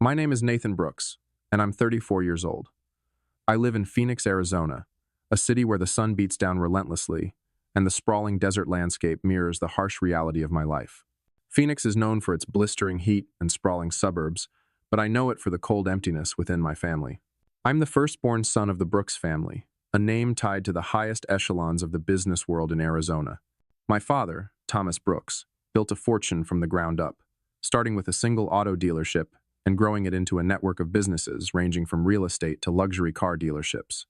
My name is Nathan Brooks, and I'm 34 years old. I live in Phoenix, Arizona, a city where the sun beats down relentlessly, and the sprawling desert landscape mirrors the harsh reality of my life. Phoenix is known for its blistering heat and sprawling suburbs, but I know it for the cold emptiness within my family. I'm the firstborn son of the Brooks family, a name tied to the highest echelons of the business world in Arizona. My father, Thomas Brooks, built a fortune from the ground up, starting with a single auto dealership and growing it into a network of businesses ranging from real estate to luxury car dealerships.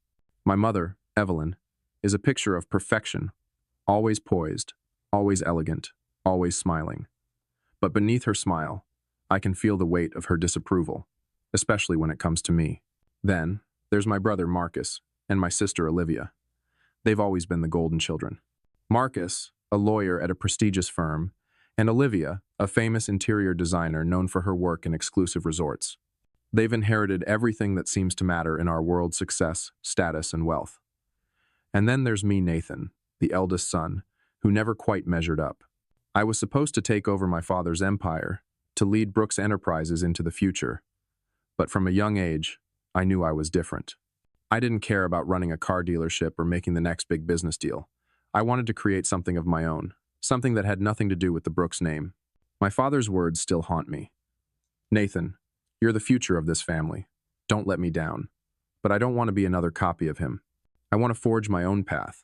My mother, Evelyn, is a picture of perfection, always poised, always elegant, always smiling. But beneath her smile, I can feel the weight of her disapproval, especially when it comes to me. Then, there's my brother Marcus and my sister Olivia. They've always been the golden children. Marcus, a lawyer at a prestigious firm, and Olivia, a famous interior designer known for her work in exclusive resorts. They've inherited everything that seems to matter in our world's success, status, and wealth. And then there's me, Nathan, the eldest son, who never quite measured up. I was supposed to take over my father's empire, to lead Brooks Enterprises into the future. But from a young age, I knew I was different. I didn't care about running a car dealership or making the next big business deal. I wanted to create something of my own, something that had nothing to do with the Brooks name. My father's words still haunt me. Nathan, you're the future of this family. Don't let me down. But I don't want to be another copy of him. I want to forge my own path,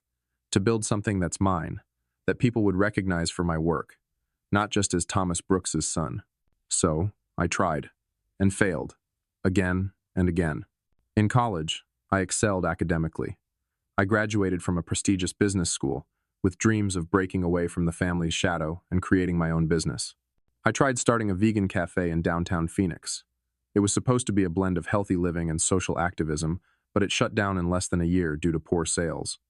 to build something that's mine, that people would recognize for my work, not just as Thomas Brooks's son. So, I tried, and failed, again and again. In college, I excelled academically. I graduated from a prestigious business school, with dreams of breaking away from the family's shadow and creating my own business. I tried starting a vegan cafe in downtown Phoenix. It was supposed to be a blend of healthy living and social activism, but it shut down in less than a year due to poor sales.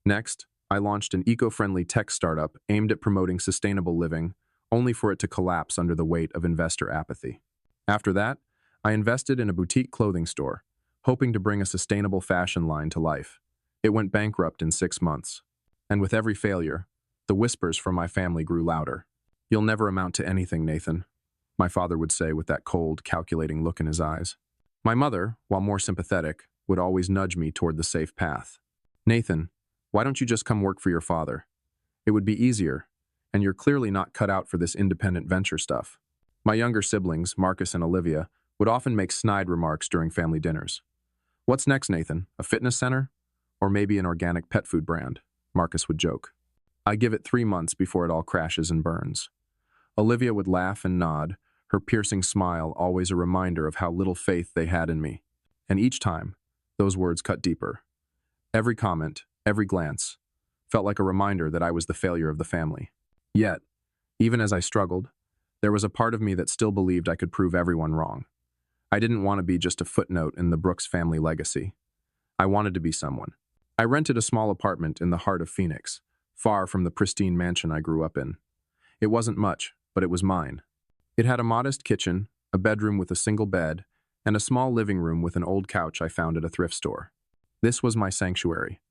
Next, I launched an eco-friendly tech startup aimed at promoting sustainable living, only for it to collapse under the weight of investor apathy. After that, I invested in a boutique clothing store, hoping to bring a sustainable fashion line to life. It went bankrupt in 6 months. And with every failure, the whispers from my family grew louder. "You'll never amount to anything, Nathan," my father would say with that cold, calculating look in his eyes. My mother, while more sympathetic, would always nudge me toward the safe path. "Nathan, why don't you just come work for your father? It would be easier, and you're clearly not cut out for this independent venture stuff." My younger siblings, Marcus and Olivia, would often make snide remarks during family dinners. "What's next, Nathan? A fitness center? Or maybe an organic pet food brand?" Marcus would joke. "I give it 3 months before it all crashes and burns." Olivia would laugh and nod, her piercing smile always a reminder of how little faith they had in me. And each time, those words cut deeper. Every comment, every glance, felt like a reminder that I was the failure of the family. Yet, even as I struggled, there was a part of me that still believed I could prove everyone wrong. I didn't want to be just a footnote in the Brooks family legacy. I wanted to be someone. I rented a small apartment in the heart of Phoenix, far from the pristine mansion I grew up in. It wasn't much, but it was mine. It had a modest kitchen, a bedroom with a single bed, and a small living room with an old couch I found at a thrift store. This was my sanctuary,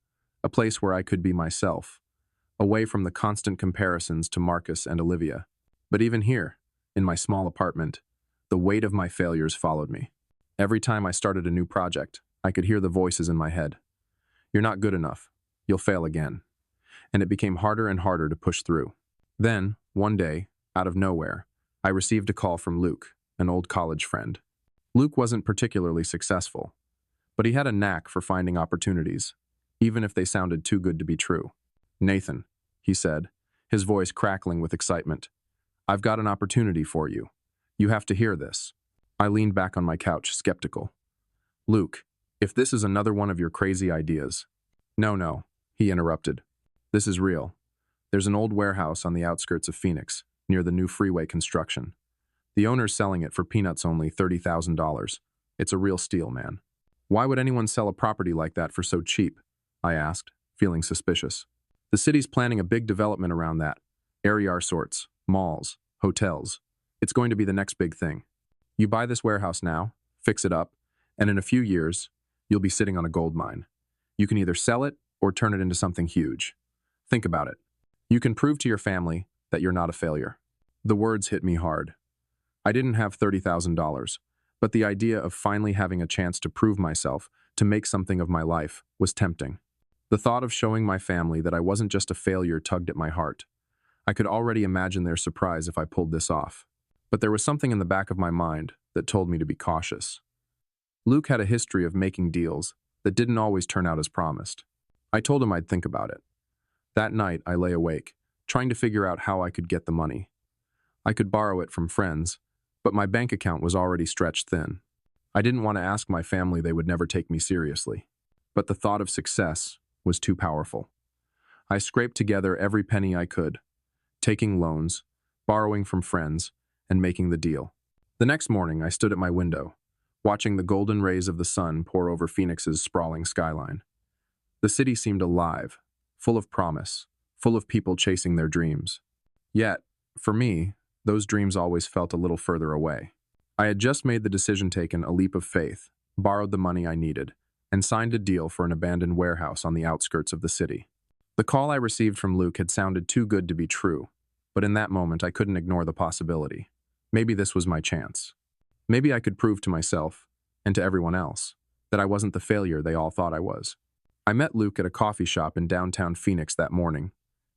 a place where I could be myself, away from the constant comparisons to Marcus and Olivia. But even here, in my small apartment, the weight of my failures followed me. Every time I started a new project, I could hear the voices in my head. "You're not good enough. You'll fail again." And it became harder and harder to push through. Then, one day, out of nowhere, I received a call from Luke, an old college friend. Luke wasn't particularly successful, but he had a knack for finding opportunities, even if they sounded too good to be true. "Nathan," he said, his voice crackling with excitement, "I've got an opportunity for you. You have to hear this." I leaned back on my couch, skeptical. "Luke, if this is another one of your crazy ideas." No, he interrupted. "This is real. There's an old warehouse on the outskirts of Phoenix, near the new freeway construction. The owner's selling it for peanuts only, $30,000. It's a real steal, man." "Why would anyone sell a property like that for so cheap?" I asked, feeling suspicious. "The city's planning a big development around that. Area resorts, malls, hotels. It's going to be the next big thing. You buy this warehouse now, fix it up, and in a few years, you'll be sitting on a gold mine. You can either sell it or turn it into something huge. Think about it. You can prove to your family that you're not a failure." The words hit me hard. I didn't have $30,000, But the idea of finally having a chance to prove myself, to make something of my life, was tempting. The thought of showing my family that I wasn't just a failure tugged at my heart. I could already imagine their surprise if I pulled this off. But there was something in the back of my mind that told me to be cautious. Luke had a history of making deals that didn't always turn out as promised. I told him I'd think about it. That night, I lay awake, trying to figure out how I could get the money. I could borrow it from friends, but my bank account was already stretched thin. I didn't want to ask my family; they would never take me seriously. But the thought of success was too powerful. I scraped together every penny I could, taking loans, borrowing from friends, and making the deal. The next morning, I stood at my window, watching the golden rays of the sun pour over Phoenix's sprawling skyline. The city seemed alive, full of promise, full of people chasing their dreams. Yet, for me, those dreams always felt a little further away. I had just made the decision, taken a leap of faith, borrowed the money I needed, and signed a deal for an abandoned warehouse on the outskirts of the city. The call I received from Luke had sounded too good to be true, but in that moment I couldn't ignore the possibility. Maybe this was my chance. Maybe I could prove to myself, and to everyone else, that I wasn't the failure they all thought I was. I met Luke at a coffee shop in downtown Phoenix that morning.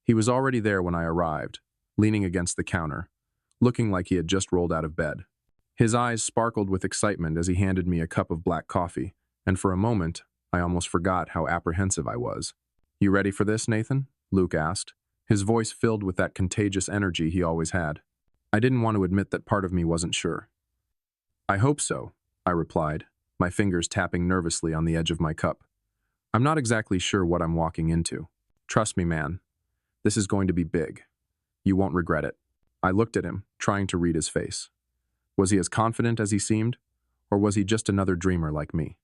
He was already there when I arrived, leaning against the counter, looking like he had just rolled out of bed. His eyes sparkled with excitement as he handed me a cup of black coffee, and for a moment, I almost forgot how apprehensive I was. "You ready for this, Nathan?" Luke asked, his voice filled with that contagious energy he always had. I didn't want to admit that part of me wasn't sure. "I hope so," I replied, my fingers tapping nervously on the edge of my cup. "I'm not exactly sure what I'm walking into. Trust me, man. This is going to be big. You won't regret it." I looked at him, trying to read his face. Was he as confident as he seemed, or was he just another dreamer like me?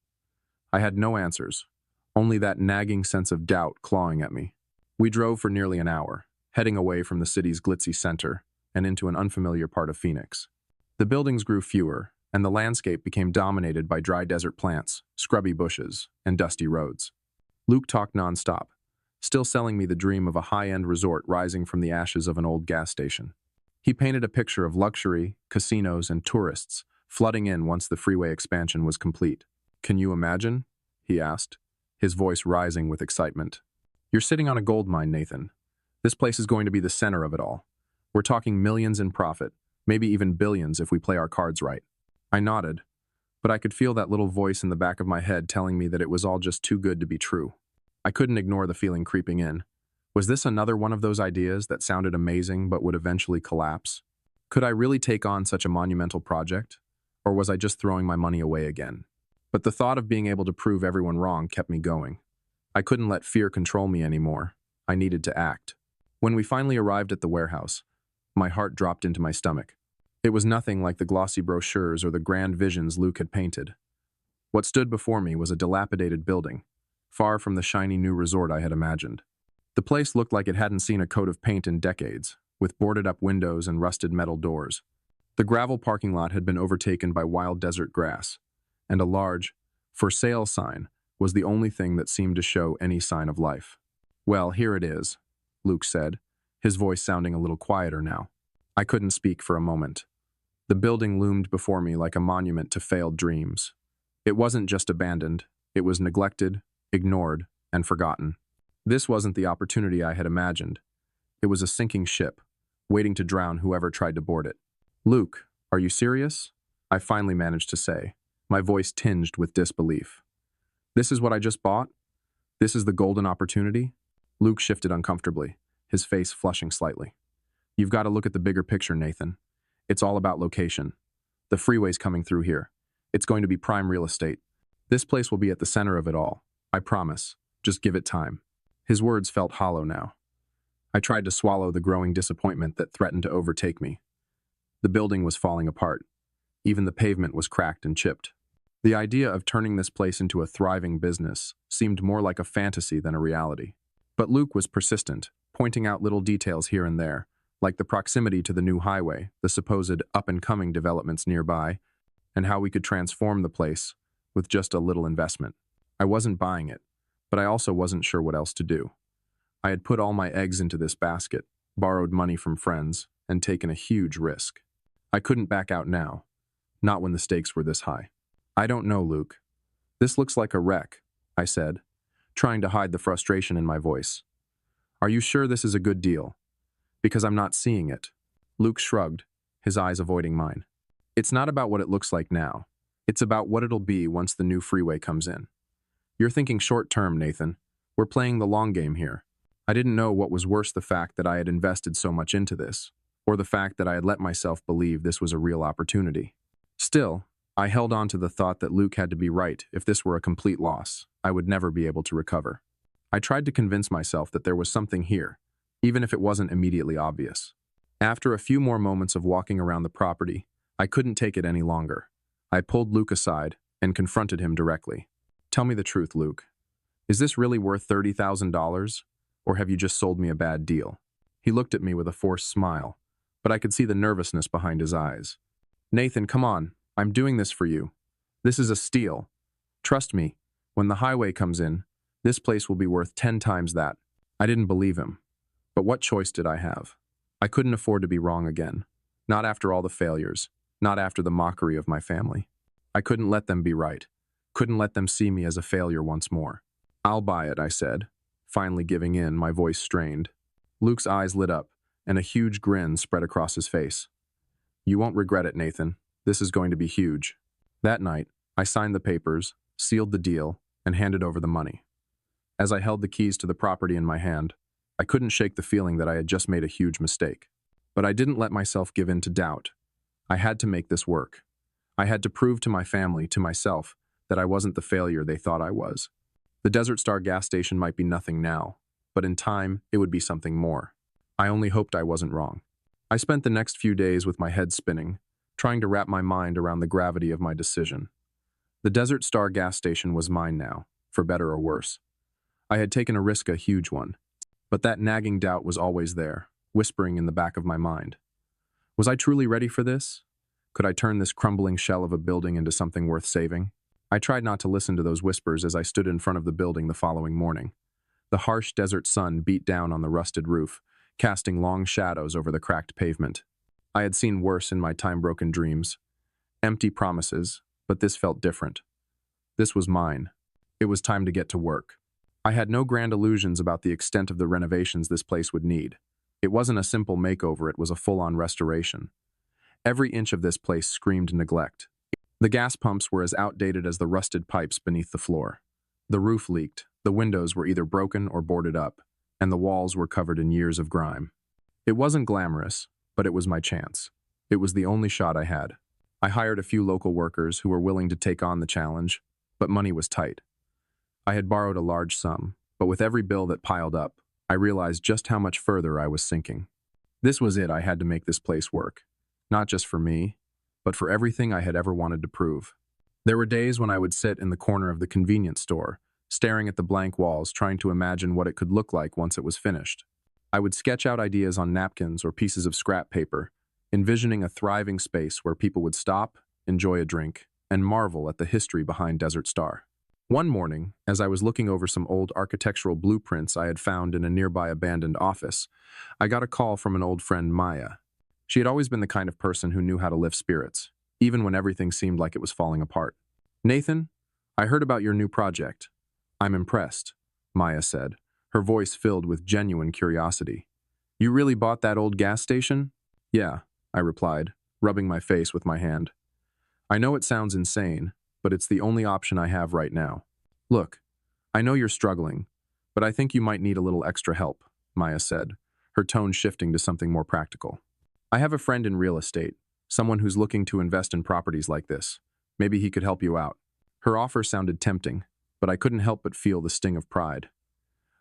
I had no answers, only that nagging sense of doubt clawing at me. We drove for nearly an hour, heading away from the city's glitzy center and into an unfamiliar part of Phoenix. The buildings grew fewer, and the landscape became dominated by dry desert plants, scrubby bushes, and dusty roads. Luke talked nonstop, still selling me the dream of a high-end resort rising from the ashes of an old gas station. He painted a picture of luxury, casinos, and tourists flooding in once the freeway expansion was complete. "Can you imagine?" he asked, his voice rising with excitement. "You're sitting on a gold mine, Nathan. This place is going to be the center of it all. We're talking millions in profit, maybe even billions if we play our cards right." I nodded, but I could feel that little voice in the back of my head telling me that it was all just too good to be true. I couldn't ignore the feeling creeping in. Was this another one of those ideas that sounded amazing but would eventually collapse? Could I really take on such a monumental project? Or was I just throwing my money away again? But the thought of being able to prove everyone wrong kept me going. I couldn't let fear control me anymore. I needed to act. When we finally arrived at the warehouse, my heart dropped into my stomach. It was nothing like the glossy brochures or the grand visions Luke had painted. What stood before me was a dilapidated building, far from the shiny new resort I had imagined. The place looked like it hadn't seen a coat of paint in decades, with boarded-up windows and rusted metal doors. The gravel parking lot had been overtaken by wild desert grass, and a large, "For Sale" sign was the only thing that seemed to show any sign of life. "Well, here it is," Luke said, his voice sounding a little quieter now. I couldn't speak for a moment. The building loomed before me like a monument to failed dreams. It wasn't just abandoned, it was neglected, ignored, and forgotten. This wasn't the opportunity I had imagined. It was a sinking ship, waiting to drown whoever tried to board it. "Luke, are you serious?" I finally managed to say, my voice tinged with disbelief. "This is what I just bought? This is the golden opportunity?" Luke shifted uncomfortably, his face flushing slightly. "You've got to look at the bigger picture, Nathan. It's all about location. The freeway's coming through here. It's going to be prime real estate. This place will be at the center of it all. I promise. Just give it time." His words felt hollow now. I tried to swallow the growing disappointment that threatened to overtake me. The building was falling apart. Even the pavement was cracked and chipped. The idea of turning this place into a thriving business seemed more like a fantasy than a reality. But Luke was persistent, pointing out little details here and there, like the proximity to the new highway, the supposed up-and-coming developments nearby, and how we could transform the place with just a little investment. I wasn't buying it, but I also wasn't sure what else to do. I had put all my eggs into this basket, borrowed money from friends, and taken a huge risk. I couldn't back out now. not when the stakes were this high. I don't know, Luke. This looks like a wreck, I said, trying to hide the frustration in my voice. Are you sure this is a good deal? Because I'm not seeing it. Luke shrugged, his eyes avoiding mine. It's not about what it looks like now. It's about what it'll be once the new freeway comes in. You're thinking short term, Nathan. We're playing the long game here. I didn't know what was worse, the fact that I had invested so much into this, or the fact that I had let myself believe this was a real opportunity. Still, I held on to the thought that Luke had to be right. If this were a complete loss, I would never be able to recover. I tried to convince myself that there was something here, even if it wasn't immediately obvious. After a few more moments of walking around the property, I couldn't take it any longer. I pulled Luke aside and confronted him directly. Tell me the truth, Luke. Is this really worth $30,000, or have you just sold me a bad deal? He looked at me with a forced smile, but I could see the nervousness behind his eyes. Nathan, come on. I'm doing this for you. This is a steal. Trust me, when the highway comes in, this place will be worth 10 times that. I didn't believe him. But what choice did I have? I couldn't afford to be wrong again. Not after all the failures. Not after the mockery of my family. I couldn't let them be right. Couldn't let them see me as a failure once more. I'll buy it, I said, finally giving in, my voice strained. Luke's eyes lit up, and a huge grin spread across his face. You won't regret it, Nathan. This is going to be huge. That night, I signed the papers, sealed the deal, and handed over the money. As I held the keys to the property in my hand, I couldn't shake the feeling that I had just made a huge mistake. But I didn't let myself give in to doubt. I had to make this work. I had to prove to my family, to myself, that I wasn't the failure they thought I was. The Desert Star gas station might be nothing now, but in time, it would be something more. I only hoped I wasn't wrong. I spent the next few days with my head spinning, trying to wrap my mind around the gravity of my decision. The Desert Star gas station was mine now, for better or worse. I had taken a risk, a huge one, but that nagging doubt was always there, whispering in the back of my mind. Was I truly ready for this? Could I turn this crumbling shell of a building into something worth saving? I tried not to listen to those whispers as I stood in front of the building the following morning. The harsh desert sun beat down on the rusted roof, casting long shadows over the cracked pavement. I had seen worse in my time-broken dreams. Empty promises, but this felt different. This was mine. It was time to get to work. I had no grand illusions about the extent of the renovations this place would need. It wasn't a simple makeover, it was a full-on restoration. Every inch of this place screamed neglect. The gas pumps were as outdated as the rusted pipes beneath the floor. The roof leaked, the windows were either broken or boarded up, and the walls were covered in years of grime. It wasn't glamorous, but it was my chance. It was the only shot I had. I hired a few local workers who were willing to take on the challenge, but money was tight. I had borrowed a large sum, but with every bill that piled up, I realized just how much further I was sinking. This was it. I had to make this place work. Not just for me, but for everything I had ever wanted to prove. There were days when I would sit in the corner of the convenience store, staring at the blank walls, trying to imagine what it could look like once it was finished. I would sketch out ideas on napkins or pieces of scrap paper, envisioning a thriving space where people would stop, enjoy a drink, and marvel at the history behind Desert Star. One morning, as I was looking over some old architectural blueprints I had found in a nearby abandoned office, I got a call from an old friend, Maya. She had always been the kind of person who knew how to lift spirits, even when everything seemed like it was falling apart. Nathan, I heard about your new project. I'm impressed, Maya said, her voice filled with genuine curiosity. You really bought that old gas station? Yeah, I replied, rubbing my face with my hand. I know it sounds insane, but it's the only option I have right now. Look, I know you're struggling, but I think you might need a little extra help, Maya said, her tone shifting to something more practical. I have a friend in real estate, someone who's looking to invest in properties like this. Maybe he could help you out. Her offer sounded tempting, but I couldn't help but feel the sting of pride.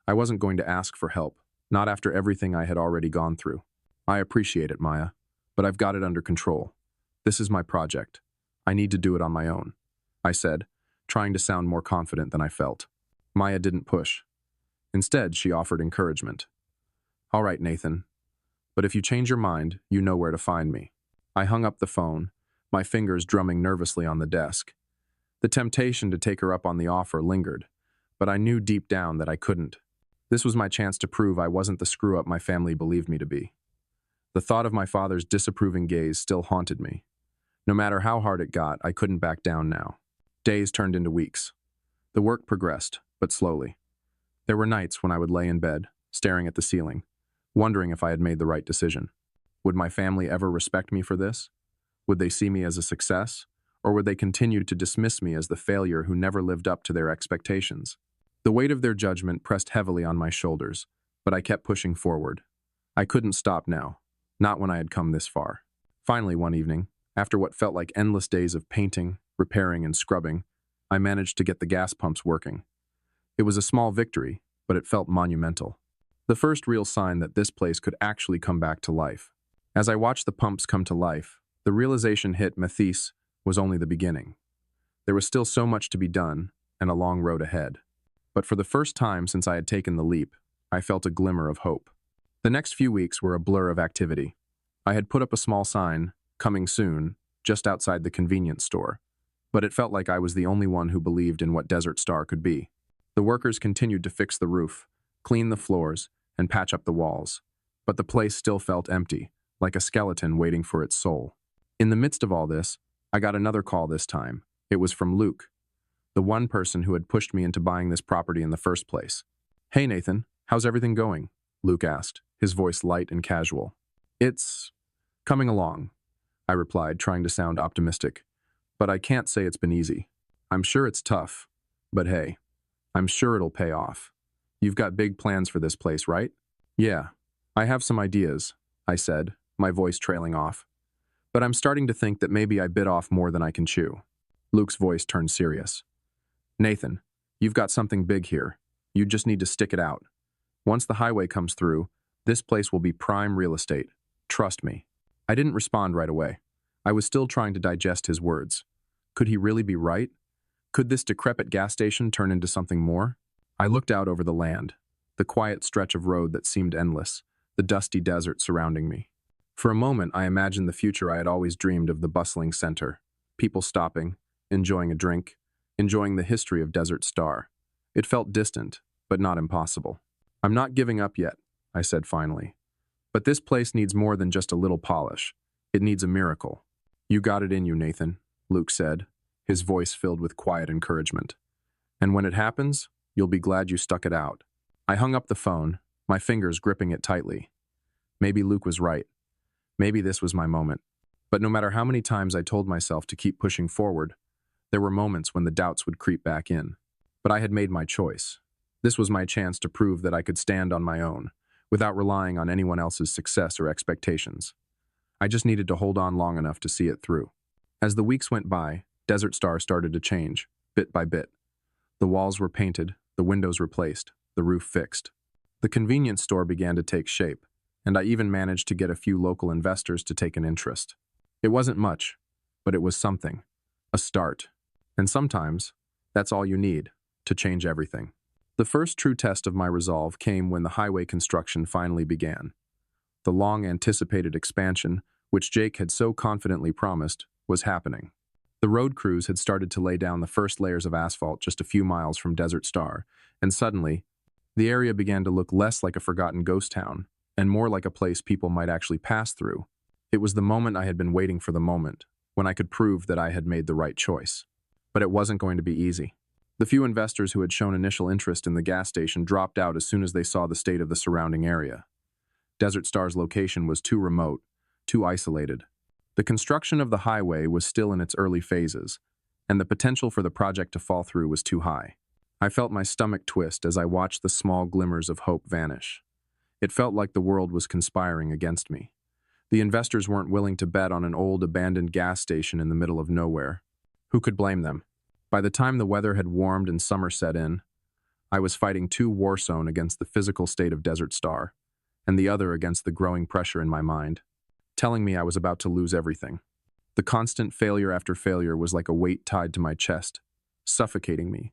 I wasn't going to ask for help, not after everything I had already gone through. I appreciate it, Maya, but I've got it under control. This is my project. I need to do it on my own, I said, trying to sound more confident than I felt. Maya didn't push. Instead, she offered encouragement. All right, Nathan, but if you change your mind, you know where to find me. I hung up the phone, my fingers drumming nervously on the desk. The temptation to take her up on the offer lingered, but I knew deep down that I couldn't. This was my chance to prove I wasn't the screw-up my family believed me to be. The thought of my father's disapproving gaze still haunted me. No matter how hard it got, I couldn't back down now. Days turned into weeks. The work progressed, but slowly. There were nights when I would lay in bed, staring at the ceiling, wondering if I had made the right decision. Would my family ever respect me for this? Would they see me as a success? Or would they continue to dismiss me as the failure who never lived up to their expectations? The weight of their judgment pressed heavily on my shoulders, but I kept pushing forward. I couldn't stop now, not when I had come this far. Finally, one evening, after what felt like endless days of painting, repairing, and scrubbing, I managed to get the gas pumps working. It was a small victory, but it felt monumental. The first real sign that this place could actually come back to life. As I watched the pumps come to life, the realization hit Mathis was only the beginning. There was still so much to be done, and a long road ahead. But for the first time since I had taken the leap, I felt a glimmer of hope. The next few weeks were a blur of activity. I had put up a small sign, "Coming soon," just outside the convenience store, but it felt like I was the only one who believed in what Desert Star could be. The workers continued to fix the roof, clean the floors, and patch up the walls, but the place still felt empty, like a skeleton waiting for its soul. In the midst of all this, I got another call this time. It was from Luke, the one person who had pushed me into buying this property in the first place. "Hey Nathan, how's everything going?" Luke asked, his voice light and casual. "It's coming along," I replied, trying to sound optimistic. "But I can't say it's been easy. I'm sure it's tough, but hey, I'm sure it'll pay off. You've got big plans for this place, right?" "Yeah, I have some ideas," I said, my voice trailing off. "But I'm starting to think that maybe I bit off more than I can chew." Luke's voice turned serious. "Nathan, you've got something big here. You just need to stick it out. Once the highway comes through, this place will be prime real estate. Trust me." I didn't respond right away. I was still trying to digest his words. Could he really be right? Could this decrepit gas station turn into something more? I looked out over the land, the quiet stretch of road that seemed endless, the dusty desert surrounding me. For a moment, I imagined the future I had always dreamed of: the bustling center, people stopping, enjoying a drink, enjoying the history of Desert Star. It felt distant, but not impossible. "I'm not giving up yet," I said finally. "But this place needs more than just a little polish. It needs a miracle." "You got it in you, Nathan," Luke said, his voice filled with quiet encouragement. "And when it happens, you'll be glad you stuck it out." I hung up the phone, my fingers gripping it tightly. Maybe Luke was right. Maybe this was my moment. But no matter how many times I told myself to keep pushing forward, there were moments when the doubts would creep back in. But I had made my choice. This was my chance to prove that I could stand on my own, without relying on anyone else's success or expectations. I just needed to hold on long enough to see it through. As the weeks went by, Desert Star started to change, bit by bit. The walls were painted, the windows replaced, the roof fixed. The convenience store began to take shape, and I even managed to get a few local investors to take an interest. It wasn't much, but it was something, a start. And sometimes, that's all you need to change everything. The first true test of my resolve came when the highway construction finally began. The long-anticipated expansion, which Jake had so confidently promised, was happening. The road crews had started to lay down the first layers of asphalt just a few miles from Desert Star, and suddenly, the area began to look less like a forgotten ghost town and more like a place people might actually pass through. It was the moment I had been waiting for, the moment when I could prove that I had made the right choice. But it wasn't going to be easy. The few investors who had shown initial interest in the gas station dropped out as soon as they saw the state of the surrounding area. Desert Star's location was too remote, too isolated. The construction of the highway was still in its early phases, and the potential for the project to fall through was too high. I felt my stomach twist as I watched the small glimmers of hope vanish. It felt like the world was conspiring against me. The investors weren't willing to bet on an old, abandoned gas station in the middle of nowhere. Who could blame them? By the time the weather had warmed and summer set in, I was fighting two war-zones against the physical state of Desert Star, and the other against the growing pressure in my mind, telling me I was about to lose everything. The constant failure after failure was like a weight tied to my chest, suffocating me,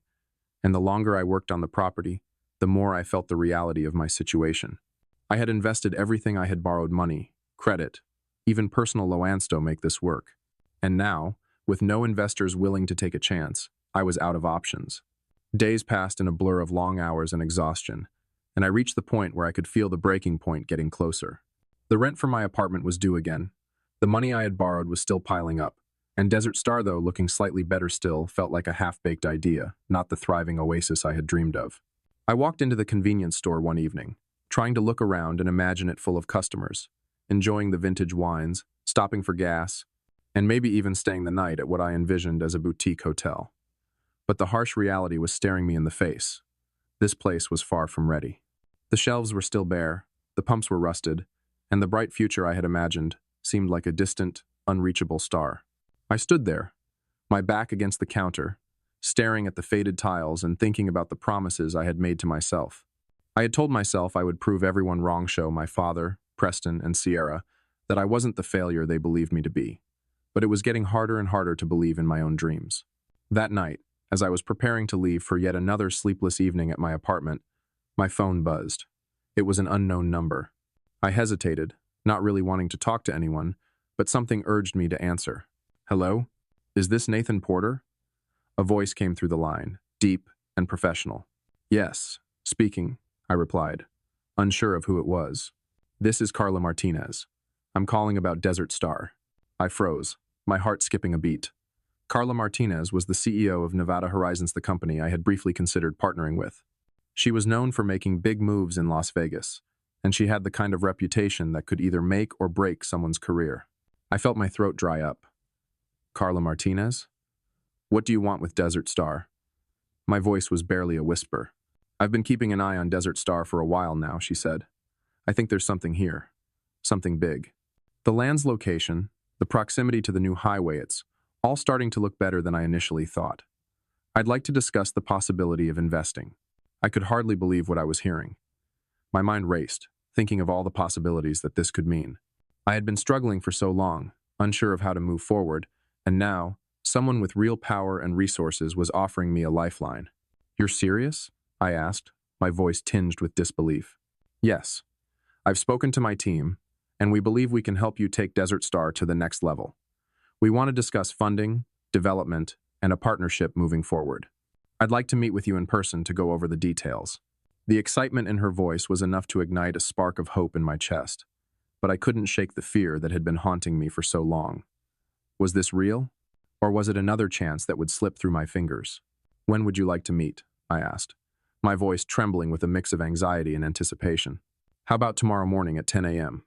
and the longer I worked on the property, the more I felt the reality of my situation. I had invested everything I had borrowed: money, credit, even personal loans to make this work. And now, with no investors willing to take a chance, I was out of options. Days passed in a blur of long hours and exhaustion, and I reached the point where I could feel the breaking point getting closer. The rent for my apartment was due again. The money I had borrowed was still piling up, And Desert Star, though, looking slightly better still, felt like a half-baked idea, not the thriving oasis I had dreamed of. I walked into the convenience store one evening, trying to look around and imagine it full of customers, enjoying the vintage wines, stopping for gas, and maybe even staying the night at what I envisioned as a boutique hotel. But the harsh reality was staring me in the face. This place was far from ready. The shelves were still bare, the pumps were rusted, and the bright future I had imagined seemed like a distant, unreachable star. I stood there, my back against the counter, staring at the faded tiles and thinking about the promises I had made to myself. I had told myself I would prove everyone wrong, show my father, Preston, and Sierra that I wasn't the failure they believed me to be. But it was getting harder and harder to believe in my own dreams. That night, as I was preparing to leave for yet another sleepless evening at my apartment, my phone buzzed. It was an unknown number. I hesitated, not really wanting to talk to anyone, but something urged me to answer. "Hello? Is this Nathan Porter?" A voice came through the line, deep and professional. "Yes, speaking," I replied, unsure of who it was. "This is Carla Martinez. I'm calling about Desert Star." I froze, my heart skipping a beat. Carla Martinez was the CEO of Nevada Horizons, the company I had briefly considered partnering with. She was known for making big moves in Las Vegas, and she had the kind of reputation that could either make or break someone's career. I felt my throat dry up. "Carla Martinez? What do you want with Desert Star?" My voice was barely a whisper. "I've been keeping an eye on Desert Star for a while now," she said. "I think there's something here. Something big. The land's location, the proximity to the new highway, it's all starting to look better than I initially thought. I'd like to discuss the possibility of investing." I could hardly believe what I was hearing. My mind raced, thinking of all the possibilities that this could mean. I had been struggling for so long, unsure of how to move forward, and now, someone with real power and resources was offering me a lifeline. "You're serious?" I asked, my voice tinged with disbelief. "Yes. I've spoken to my team, and we believe we can help you take Desert Star to the next level. We want to discuss funding, development, and a partnership moving forward. I'd like to meet with you in person to go over the details." The excitement in her voice was enough to ignite a spark of hope in my chest, but I couldn't shake the fear that had been haunting me for so long. Was this real? Or was it another chance that would slip through my fingers? "When would you like to meet?" I asked, my voice trembling with a mix of anxiety and anticipation. "How about tomorrow morning at 10 a.m.?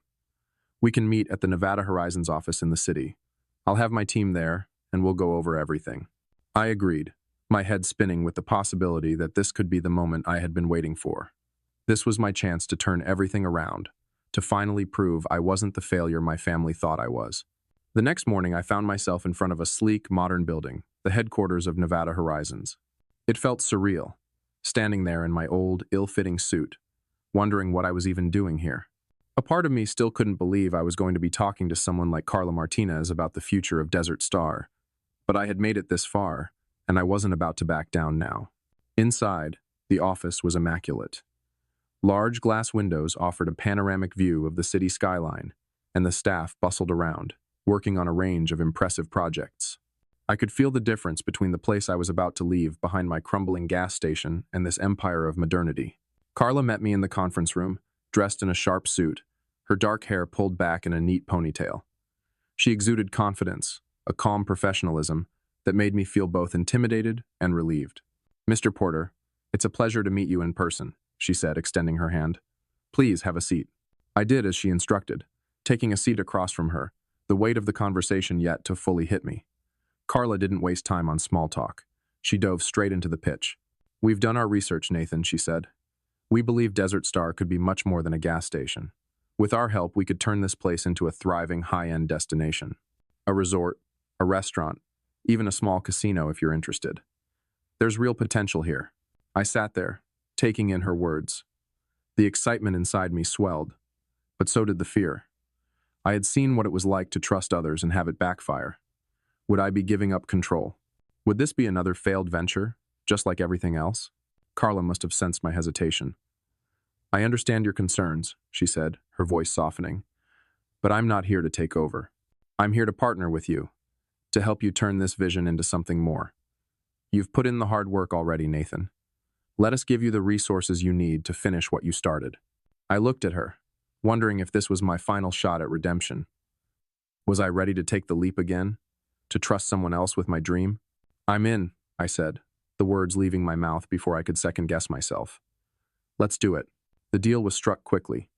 We can meet at the Nevada Horizons office in the city. I'll have my team there, and we'll go over everything." I agreed, my head spinning with the possibility that this could be the moment I had been waiting for. This was my chance to turn everything around, to finally prove I wasn't the failure my family thought I was. The next morning, I found myself in front of a sleek, modern building, the headquarters of Nevada Horizons. It felt surreal, standing there in my old, ill-fitting suit, wondering what I was even doing here. A part of me still couldn't believe I was going to be talking to someone like Carla Martinez about the future of Desert Star, but I had made it this far, and I wasn't about to back down now. Inside, the office was immaculate. Large glass windows offered a panoramic view of the city skyline, and the staff bustled around, working on a range of impressive projects. I could feel the difference between the place I was about to leave behind my crumbling gas station and this empire of modernity. Carla met me in the conference room, dressed in a sharp suit, her dark hair pulled back in a neat ponytail. She exuded confidence, a calm professionalism that made me feel both intimidated and relieved. "Mr. Porter, it's a pleasure to meet you in person," she said, extending her hand. "Please have a seat." I did as she instructed, taking a seat across from her, the weight of the conversation yet to fully hit me. Carla didn't waste time on small talk. She dove straight into the pitch. "We've done our research, Nathan," she said. "We believe Desert Star could be much more than a gas station. With our help, we could turn this place into a thriving, high-end destination. A resort, a restaurant, even a small casino if you're interested. There's real potential here." I sat there, taking in her words. The excitement inside me swelled, but so did the fear. I had seen what it was like to trust others and have it backfire. Would I be giving up control? Would this be another failed venture, just like everything else? Carla must have sensed my hesitation. "I understand your concerns," she said, her voice softening. "But I'm not here to take over. I'm here to partner with you, to help you turn this vision into something more. You've put in the hard work already, Nathan. Let us give you the resources you need to finish what you started." I looked at her, wondering if this was my final shot at redemption. Was I ready to take the leap again? To trust someone else with my dream? I'm in, I said, the words leaving my mouth before I could second-guess myself. Let's do it. The deal was struck quickly.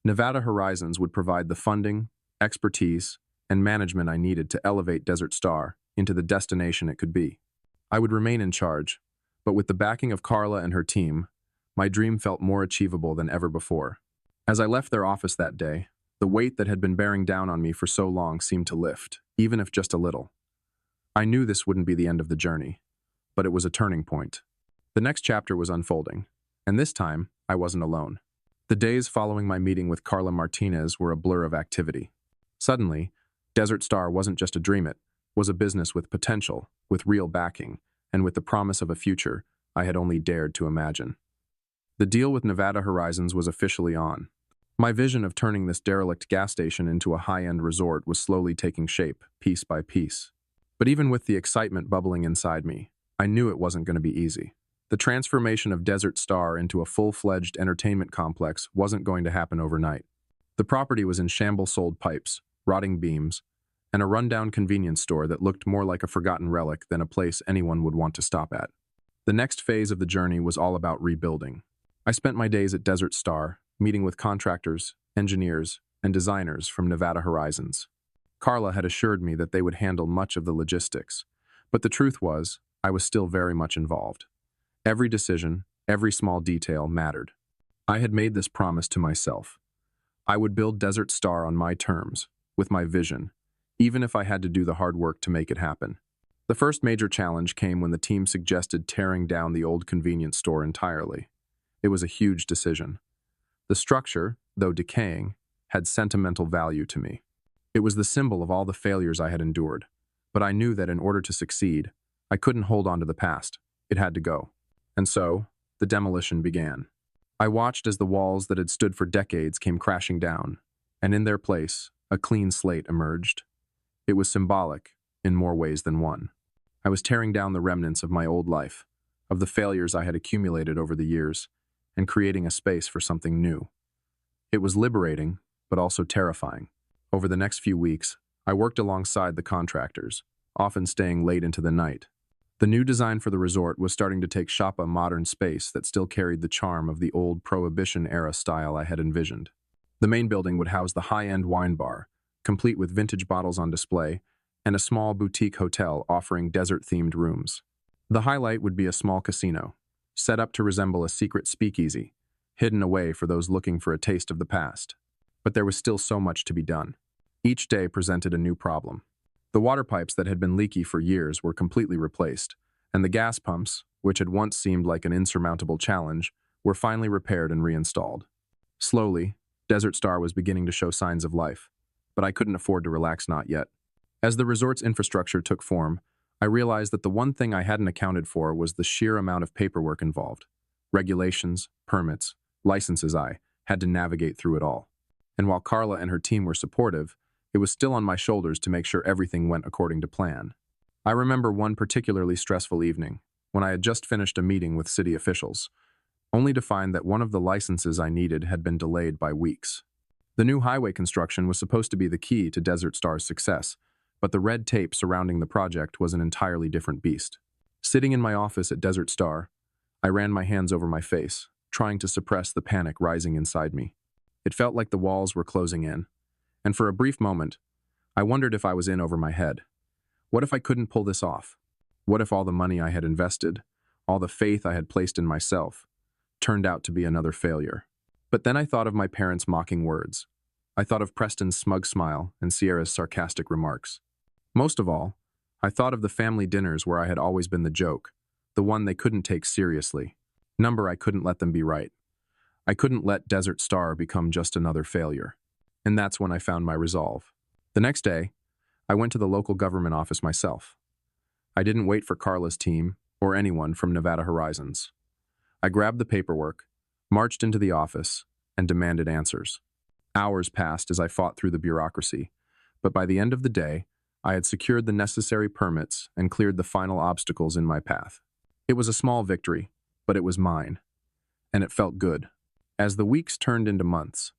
Nevada Horizons would provide the funding, expertise, and management I needed to elevate Desert Star into the destination it could be. I would remain in charge, but with the backing of Carla and her team, my dream felt more achievable than ever before. As I left their office that day, the weight that had been bearing down on me for so long seemed to lift, even if just a little. I knew this wouldn't be the end of the journey, but it was a turning point. The next chapter was unfolding, and this time, I wasn't alone. The days following my meeting with Carla Martinez were a blur of activity. Suddenly, Desert Star wasn't just a dream, it was a business with potential, with real backing, and with the promise of a future I had only dared to imagine. The deal with Nevada Horizons was officially on. My vision of turning this derelict gas station into a high-end resort was slowly taking shape, piece by piece. But even with the excitement bubbling inside me, I knew it wasn't going to be easy. The transformation of Desert Star into a full-fledged entertainment complex wasn't going to happen overnight. The property was in shambles-sold pipes, rotting beams, and a rundown convenience store that looked more like a forgotten relic than a place anyone would want to stop at. The next phase of the journey was all about rebuilding. I spent my days at Desert Star, meeting with contractors, engineers, and designers from Nevada Horizons. Carla had assured me that they would handle much of the logistics, but the truth was, I was still very much involved. Every decision, every small detail mattered. I had made this promise to myself. I would build Desert Star on my terms, with my vision, even if I had to do the hard work to make it happen. The first major challenge came when the team suggested tearing down the old convenience store entirely. It was a huge decision. The structure, though decaying, had sentimental value to me. It was the symbol of all the failures I had endured, but I knew that in order to succeed, I couldn't hold on to the past. It had to go. And so, the demolition began. I watched as the walls that had stood for decades came crashing down, and in their place, a clean slate emerged. It was symbolic, in more ways than one. I was tearing down the remnants of my old life, of the failures I had accumulated over the years, and creating a space for something new. It was liberating, but also terrifying. Over the next few weeks, I worked alongside the contractors, often staying late into the night. The new design for the resort was starting to take shape a modern space that still carried the charm of the old Prohibition-era style I had envisioned. The main building would house the high-end wine bar, complete with vintage bottles on display, and a small boutique hotel offering desert-themed rooms. The highlight would be a small casino, set up to resemble a secret speakeasy, hidden away for those looking for a taste of the past. But there was still so much to be done. Each day presented a new problem. The water pipes that had been leaky for years were completely replaced, and the gas pumps, which had once seemed like an insurmountable challenge, were finally repaired and reinstalled. Slowly, Desert Star was beginning to show signs of life, but I couldn't afford to relax not yet. As the resort's infrastructure took form, I realized that the one thing I hadn't accounted for was the sheer amount of paperwork involved. Regulations, permits, licenses. I had to navigate through it all. And while Carla and her team were supportive, it was still on my shoulders to make sure everything went according to plan. I remember one particularly stressful evening, when I had just finished a meeting with city officials, only to find that one of the licenses I needed had been delayed by weeks. The new highway construction was supposed to be the key to Desert Star's success, but the red tape surrounding the project was an entirely different beast. Sitting in my office at Desert Star, I ran my hands over my face, trying to suppress the panic rising inside me. It felt like the walls were closing in, and for a brief moment, I wondered if I was in over my head. What if I couldn't pull this off? What if all the money I had invested, all the faith I had placed in myself, turned out to be another failure? But then I thought of my parents' mocking words. I thought of Preston's smug smile and Sierra's sarcastic remarks. Most of all, I thought of the family dinners where I had always been the joke, the one they couldn't take seriously. I couldn't let them be right. I couldn't let Desert Star become just another failure. And that's when I found my resolve. The next day, I went to the local government office myself. I didn't wait for Carla's team or anyone from Nevada Horizons. I grabbed the paperwork, marched into the office, and demanded answers. Hours passed as I fought through the bureaucracy, but by the end of the day, I had secured the necessary permits and cleared the final obstacles in my path. It was a small victory, but it was mine, and it felt good. As the weeks turned into months,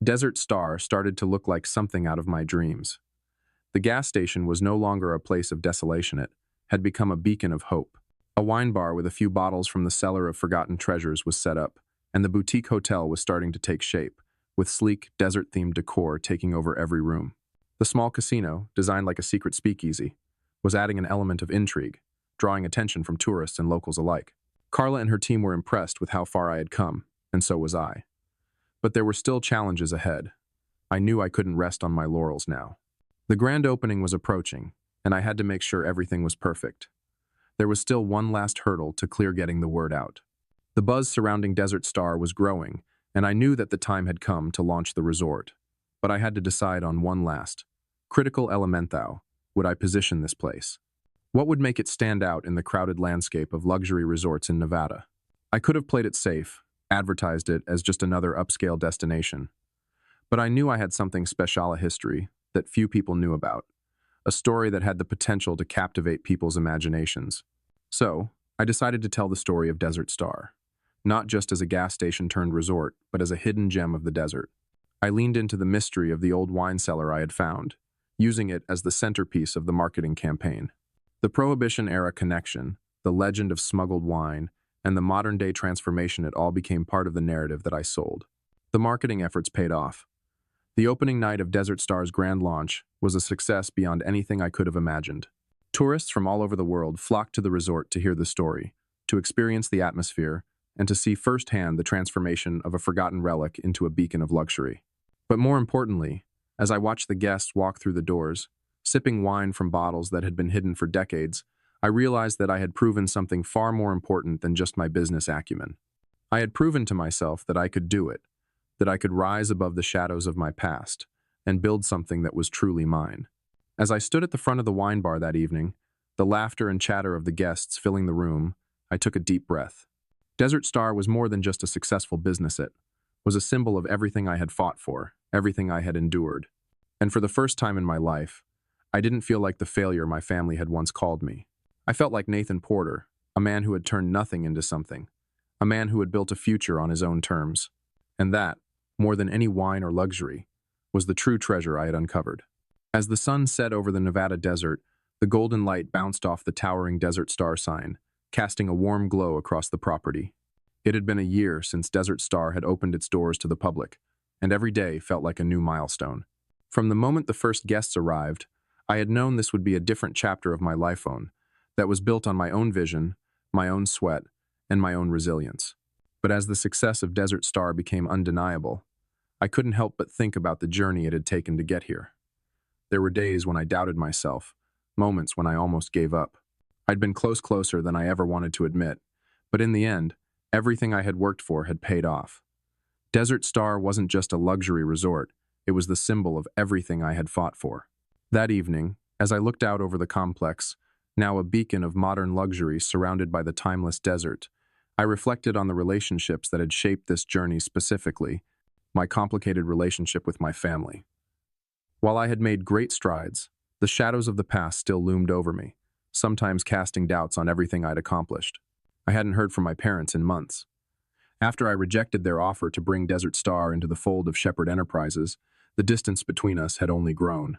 Desert Star started to look like something out of my dreams. The gas station was no longer a place of desolation, it had become a beacon of hope. A wine bar with a few bottles from the cellar of forgotten treasures was set up, and the boutique hotel was starting to take shape, with sleek, desert-themed decor taking over every room. The small casino, designed like a secret speakeasy, was adding an element of intrigue, drawing attention from tourists and locals alike. Carla and her team were impressed with how far I had come, and so was I. But there were still challenges ahead. I knew I couldn't rest on my laurels now. The grand opening was approaching, and I had to make sure everything was perfect. There was still one last hurdle to clear getting the word out. The buzz surrounding Desert Star was growing, and I knew that the time had come to launch the resort. But I had to decide on one last, critical element. Would I position this place? What would make it stand out in the crowded landscape of luxury resorts in Nevada? I could have played it safe, advertised it as just another upscale destination. But I knew I had something special, a history that few people knew about, a story that had the potential to captivate people's imaginations. So, I decided to tell the story of Desert Star, not just as a gas station turned resort, but as a hidden gem of the desert. I leaned into the mystery of the old wine cellar I had found, using it as the centerpiece of the marketing campaign. The Prohibition-era connection, the legend of smuggled wine, and the modern-day transformation, it all became part of the narrative that I sold. The marketing efforts paid off. The opening night of Desert Star's grand launch was a success beyond anything I could have imagined. Tourists from all over the world flocked to the resort to hear the story, to experience the atmosphere, and to see firsthand the transformation of a forgotten relic into a beacon of luxury. But more importantly, as I watched the guests walk through the doors, sipping wine from bottles that had been hidden for decades, I realized that I had proven something far more important than just my business acumen. I had proven to myself that I could do it, that I could rise above the shadows of my past and build something that was truly mine. As I stood at the front of the wine bar that evening, the laughter and chatter of the guests filling the room, I took a deep breath. Desert Star was more than just a successful business, it was a symbol of everything I had fought for, everything I had endured. And for the first time in my life, I didn't feel like the failure my family had once called me. I felt like Nathan Porter, a man who had turned nothing into something, a man who had built a future on his own terms. And that, more than any wine or luxury, was the true treasure I had uncovered. As the sun set over the Nevada desert, the golden light bounced off the towering Desert Star sign, casting a warm glow across the property. It had been a year since Desert Star had opened its doors to the public, and every day felt like a new milestone. From the moment the first guests arrived, I had known this would be a different chapter of my life that was built on my own vision, my own sweat, and my own resilience. But as the success of Desert Star became undeniable, I couldn't help but think about the journey it had taken to get here. There were days when I doubted myself, moments when I almost gave up. I'd been closer than I ever wanted to admit, but in the end, everything I had worked for had paid off. Desert Star wasn't just a luxury resort, it was the symbol of everything I had fought for. That evening, as I looked out over the complex, now a beacon of modern luxury surrounded by the timeless desert, I reflected on the relationships that had shaped this journey, specifically my complicated relationship with my family. While I had made great strides, the shadows of the past still loomed over me, sometimes casting doubts on everything I'd accomplished. I hadn't heard from my parents in months. After I rejected their offer to bring Desert Star into the fold of Shepherd Enterprises, the distance between us had only grown.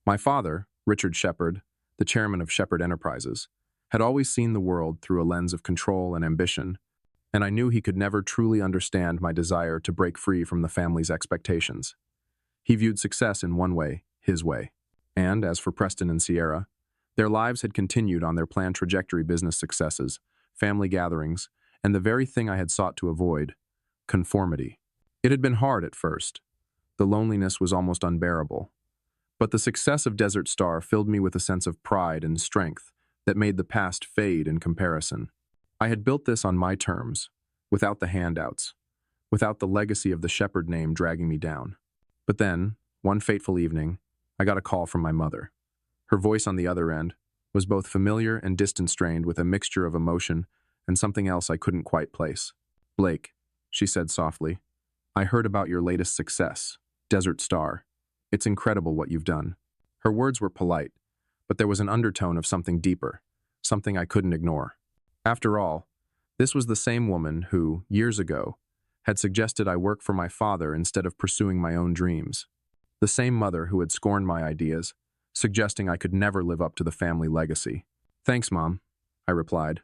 My father, Richard Shepherd, the chairman of Shepherd Enterprises, had always seen the world through a lens of control and ambition, and I knew he could never truly understand my desire to break free from the family's expectations. He viewed success in one way, his way. And as for Preston and Sierra, their lives had continued on their planned trajectory: business successes, family gatherings, and the very thing I had sought to avoid, conformity. It had been hard at first. The loneliness was almost unbearable. But the success of Desert Star filled me with a sense of pride and strength that made the past fade in comparison. I had built this on my terms, without the handouts, without the legacy of the Shepherd name dragging me down. But then, one fateful evening, I got a call from my mother. Her voice on the other end was both familiar and distant-strained, with a mixture of emotion and something else I couldn't quite place. "Blake," she said softly, "I heard about your latest success, Desert Star. It's incredible what you've done." Her words were polite, but there was an undertone of something deeper, something I couldn't ignore. After all, this was the same woman who, years ago, had suggested I work for my father instead of pursuing my own dreams. The same mother who had scorned my ideas, suggesting I could never live up to the family legacy. "Thanks, Mom," I replied.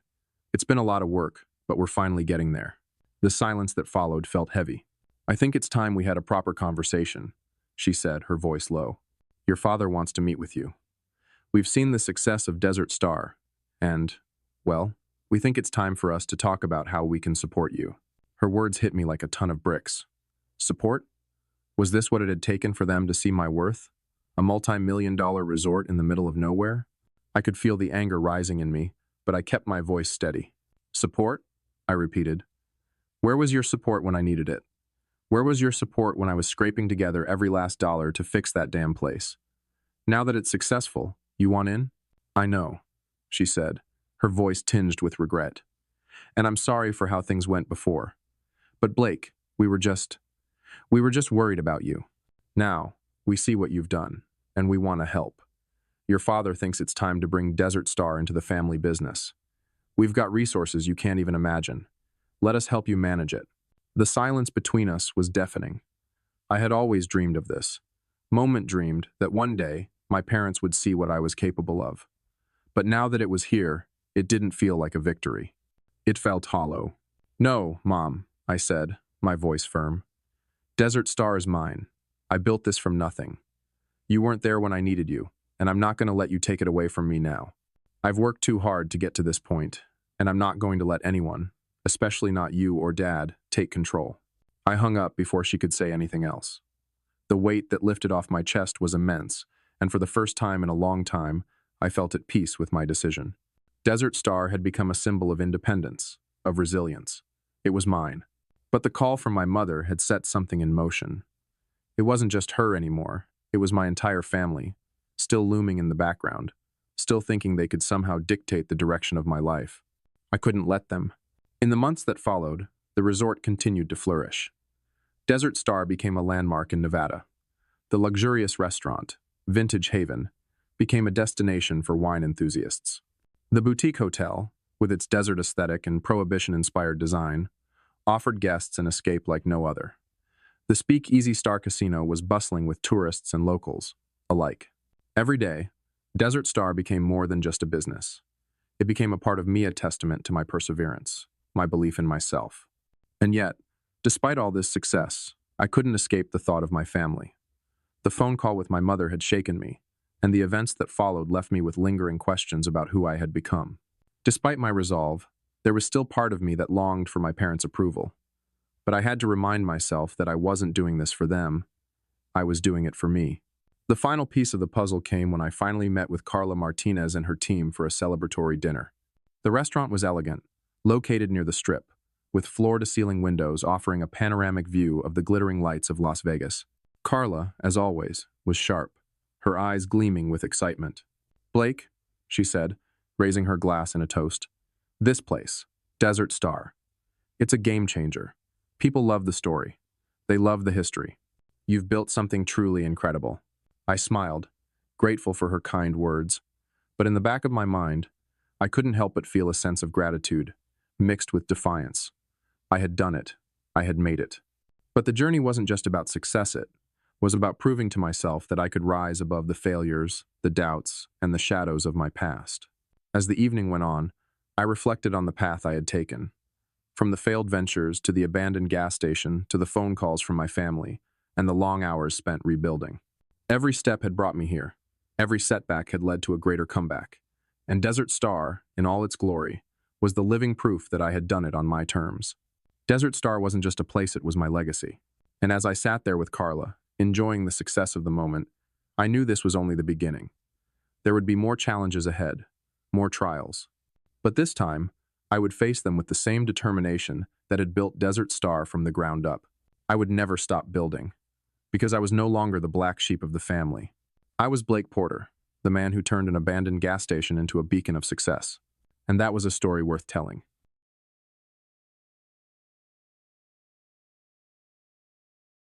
"It's been a lot of work, but we're finally getting there." The silence that followed felt heavy. "I think it's time we had a proper conversation," she said, her voice low. "Your father wants to meet with you. We've seen the success of Desert Star, and, well, we think it's time for us to talk about how we can support you." Her words hit me like a ton of bricks. Support? Was this what it had taken for them to see my worth? A multi-million-dollar resort in the middle of nowhere? I could feel the anger rising in me, but I kept my voice steady. "Support?" I repeated. "Where was your support when I needed it? Where was your support when I was scraping together every last dollar to fix that damn place? Now that it's successful, you want in?" "I know," she said, her voice tinged with regret. "And I'm sorry for how things went before. But Blake, we were just worried about you. Now, we see what you've done, and we want to help. Your father thinks it's time to bring Desert Star into the family business. We've got resources you can't even imagine. Let us help you manage it." The silence between us was deafening. I had always dreamed of this. Dreamed that one day my parents would see what I was capable of. But now that it was here, it didn't feel like a victory. It felt hollow. "No, Mom," I said, my voice firm. "Desert Star is mine. I built this from nothing. You weren't there when I needed you, and I'm not going to let you take it away from me now. I've worked too hard to get to this point, and I'm not going to let anyone, especially not you or Dad, take control." I hung up before she could say anything else. The weight that lifted off my chest was immense, and for the first time in a long time, I felt at peace with my decision. Desert Star had become a symbol of independence, of resilience. It was mine. But the call from my mother had set something in motion. It wasn't just her anymore. It was my entire family, still looming in the background, still thinking they could somehow dictate the direction of my life. I couldn't let them. In the months that followed, the resort continued to flourish. Desert Star became a landmark in Nevada. The luxurious restaurant, Vintage Haven, became a destination for wine enthusiasts. The boutique hotel, with its desert aesthetic and prohibition-inspired design, offered guests an escape like no other. The Speakeasy Star Casino was bustling with tourists and locals alike. Every day, Desert Star became more than just a business. It became a part of me, a testament to my perseverance, my belief in myself. And yet, despite all this success, I couldn't escape the thought of my family. The phone call with my mother had shaken me, and the events that followed left me with lingering questions about who I had become. Despite my resolve, there was still part of me that longed for my parents' approval. But I had to remind myself that I wasn't doing this for them. I was doing it for me. The final piece of the puzzle came when I finally met with Carla Martinez and her team for a celebratory dinner. The restaurant was elegant, located near the Strip, with floor-to-ceiling windows offering a panoramic view of the glittering lights of Las Vegas. Carla, as always, was sharp, her eyes gleaming with excitement. "Blake," she said, raising her glass in a toast. "This place, Desert Star. It's a game changer. People love the story. They love the history. You've built something truly incredible." I smiled, grateful for her kind words. But in the back of my mind, I couldn't help but feel a sense of gratitude, mixed with defiance. I had done it. I had made it. But the journey wasn't just about success, it was about proving to myself that I could rise above the failures, the doubts, and the shadows of my past. As the evening went on, I reflected on the path I had taken. From the failed ventures to the abandoned gas station to the phone calls from my family and the long hours spent rebuilding. Every step had brought me here. Every setback had led to a greater comeback. And Desert Star, in all its glory, was the living proof that I had done it on my terms. Desert Star wasn't just a place, it was my legacy. And as I sat there with Carla, enjoying the success of the moment, I knew this was only the beginning. There would be more challenges ahead, more trials. But this time, I would face them with the same determination that had built Desert Star from the ground up. I would never stop building, because I was no longer the black sheep of the family. I was Blake Porter, the man who turned an abandoned gas station into a beacon of success. And that was a story worth telling.